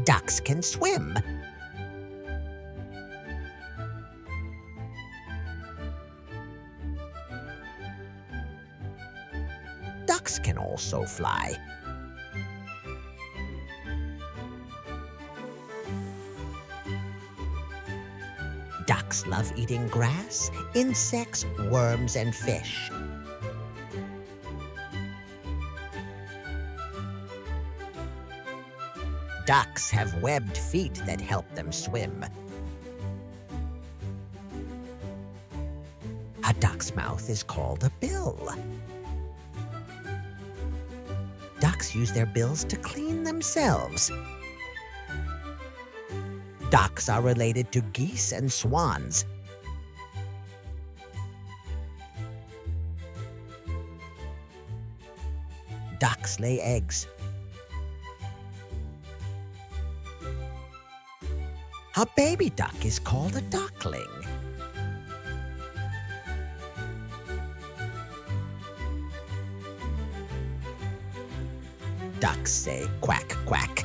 Ducks can swim. Ducks can also fly. Ducks love eating grass, insects, worms, and fish. Ducks have webbed feet that help them swim. A duck's mouth is called a bill. Ducks use their bills to clean themselves. Ducks are related to geese and swans. Ducks lay eggs. A baby duck is called a duckling. Ducks say quack, quack.